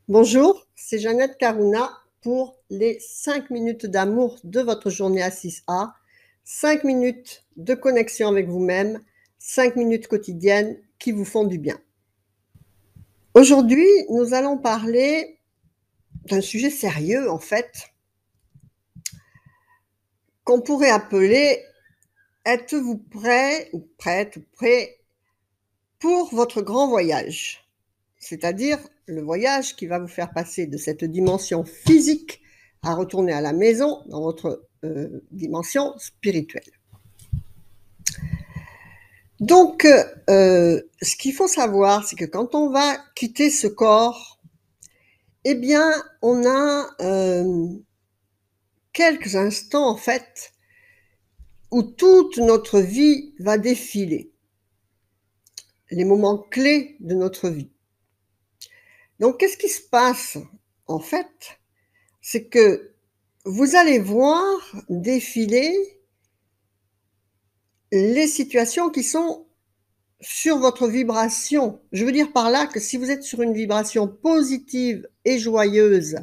Bonjour, c'est Jeannette Karuna pour les 5 minutes d'amour de votre journée à 6A. 5 minutes de connexion avec vous-même, 5 minutes quotidiennes qui vous font du bien. Aujourd'hui, nous allons parler d'un sujet sérieux en fait, qu'on pourrait appeler « Êtes-vous prêt ou prête ou prêt pour votre grand voyage ?» C'est-à-dire le voyage qui va vous faire passer de cette dimension physique à retourner à la maison dans votre dimension spirituelle. Donc, ce qu'il faut savoir, c'est que quand on va quitter ce corps, eh bien, on a quelques instants, en fait, où toute notre vie va défiler, les moments clés de notre vie. Donc, qu'est-ce qui se passe, en fait? C'est que vous allez voir défiler les situations qui sont sur votre vibration. Je veux dire par là que si vous êtes sur une vibration positive et joyeuse,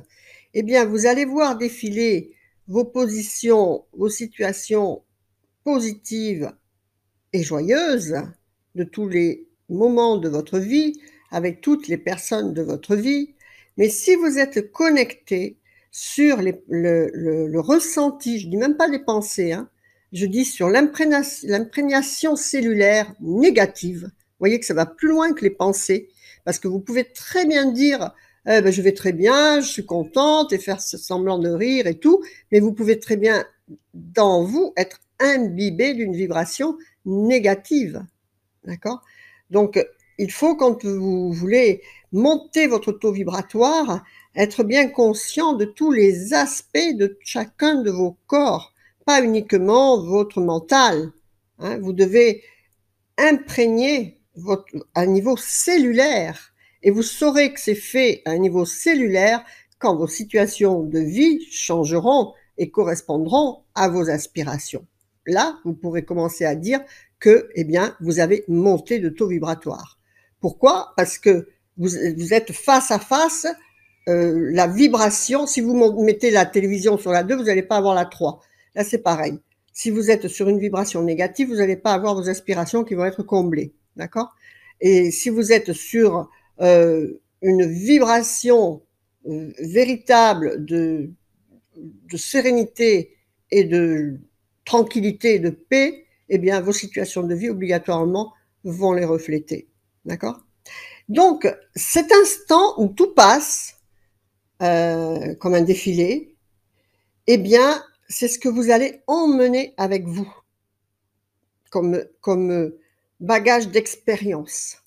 eh bien, vous allez voir défiler vos positions, vos situations positives et joyeuses de tous les moments de votre vie, avec toutes les personnes de votre vie. Mais si vous êtes connecté sur le ressenti, je ne dis même pas les pensées, hein, je dis sur l'imprégnation cellulaire négative. Vous voyez que ça va plus loin que les pensées, parce que vous pouvez très bien dire je vais très bien, je suis contente, et faire semblant de rire et tout, mais vous pouvez très bien, dans vous, être imbibé d'une vibration négative. D'accord? Donc, il faut, quand vous voulez monter votre taux vibratoire, être bien conscient de tous les aspects de chacun de vos corps, pas uniquement votre mental. Hein, vous devez imprégner à un niveau cellulaire, et vous saurez que c'est fait à un niveau cellulaire quand vos situations de vie changeront et correspondront à vos aspirations. Là, vous pourrez commencer à dire que, eh bien, vous avez monté de taux vibratoire. Pourquoi? Parce que vous êtes face à face, la vibration, si vous mettez la télévision sur la 2, vous n'allez pas avoir la 3. Là, c'est pareil. Si vous êtes sur une vibration négative, vous n'allez pas avoir vos aspirations qui vont être comblées. D'accord? Et si vous êtes sur une vibration véritable de sérénité et de tranquillité et de paix, eh bien, vos situations de vie, obligatoirement, vont les refléter. D'accord? Donc, cet instant où tout passe, comme un défilé, eh bien, c'est ce que vous allez emmener avec vous comme bagage d'expérience.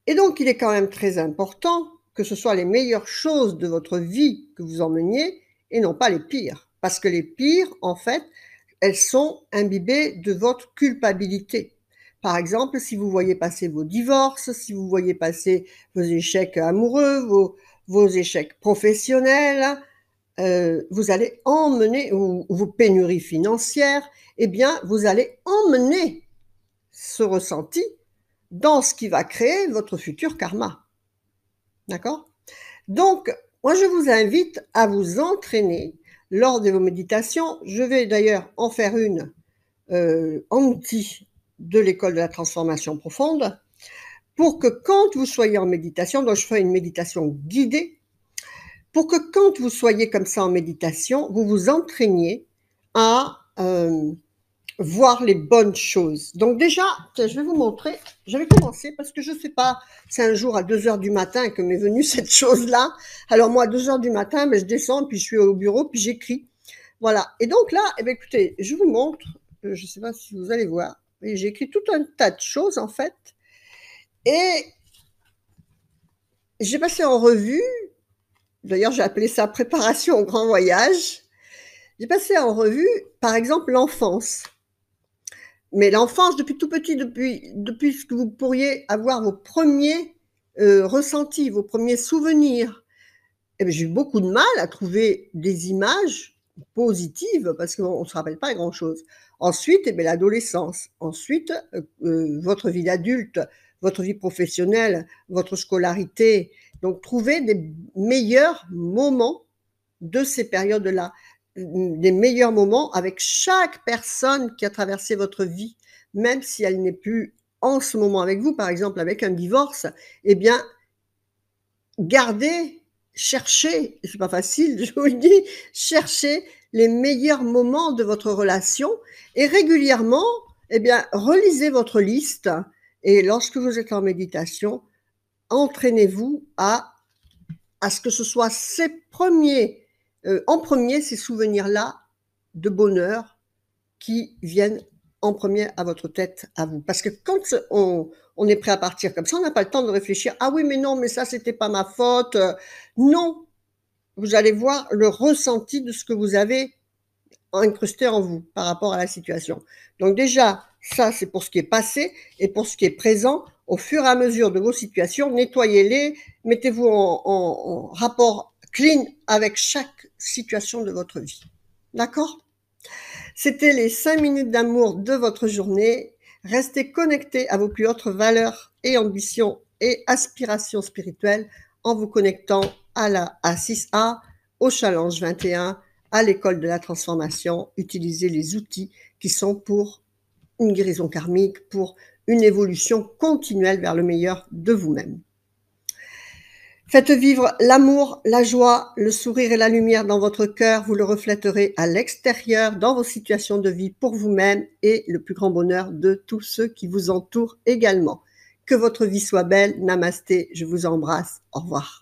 Et donc, il est quand même très important que ce soit les meilleures choses de votre vie que vous emmeniez et non pas les pires. Parce que les pires, en fait, elles sont imbibées de votre culpabilité. Par exemple, si vous voyez passer vos divorces, si vous voyez passer vos échecs amoureux, vos échecs professionnels, vous allez emmener, ou vos pénuries financières, eh bien, vous allez emmener ce ressenti dans ce qui va créer votre futur karma. D'accord? Donc, moi, je vous invite à vous entraîner lors de vos méditations. Je vais d'ailleurs en faire une en outil de l'école de la transformation profonde pour que quand vous soyez en méditation, donc je ferai une méditation guidée, pour que quand vous soyez comme ça en méditation, vous vous entraîniez à voir les bonnes choses. Donc déjà, je vais vous montrer, je vais commencer parce que je ne sais pas, c'est un jour à 2h du matin que m'est venue cette chose-là. Alors moi, à 2h du matin, je descends, puis je suis au bureau, puis j'écris. Voilà. Et donc là, eh bien, écoutez, je vous montre, je ne sais pas si vous allez voir, mais j'ai écrit tout un tas de choses en fait. Et j'ai passé en revue, d'ailleurs j'ai appelé ça préparation au grand voyage, j'ai passé en revue, par exemple, l'enfance. Mais l'enfance, depuis tout petit, depuis ce que vous pourriez avoir vos premiers ressentis, vos premiers souvenirs, eh bien, j'ai eu beaucoup de mal à trouver des images positives parce qu'on ne se rappelle pas grand-chose. Ensuite, eh bien, l'adolescence. Ensuite, votre vie d'adulte, votre vie professionnelle, votre scolarité, Donc, trouvez des meilleurs moments de ces périodes-là, des meilleurs moments avec chaque personne qui a traversé votre vie, même si elle n'est plus en ce moment avec vous, par exemple avec un divorce, eh bien, gardez, cherchez, c'est pas facile, je vous le dis, cherchez les meilleurs moments de votre relation et régulièrement, eh bien, relisez votre liste et lorsque vous êtes en méditation, entraînez-vous à ce que ce soit ces premiers, en premier, ces souvenirs-là de bonheur qui viennent en premier à votre tête, à vous. Parce que quand on est prêt à partir comme ça, on n'a pas le temps de réfléchir. Ah oui, mais non, mais ça, c'était pas ma faute. Non, vous allez voir le ressenti de ce que vous avez incrusté en vous par rapport à la situation. Donc déjà, ça, c'est pour ce qui est passé et pour ce qui est présent. Au fur et à mesure de vos situations, nettoyez-les, mettez-vous en rapport clean avec chaque situation de votre vie. D'accord ? C'était les 5 minutes d'amour de votre journée. Restez connectés à vos plus hautes valeurs et ambitions et aspirations spirituelles en vous connectant à la A6A, au Challenge 21, à l'école de la transformation. Utilisez les outils qui sont pour une guérison karmique, pour une évolution continuelle vers le meilleur de vous-même. Faites vivre l'amour, la joie, le sourire et la lumière dans votre cœur. Vous le reflèterez à l'extérieur, dans vos situations de vie pour vous-même et le plus grand bonheur de tous ceux qui vous entourent également. Que votre vie soit belle. Namasté, je vous embrasse. Au revoir.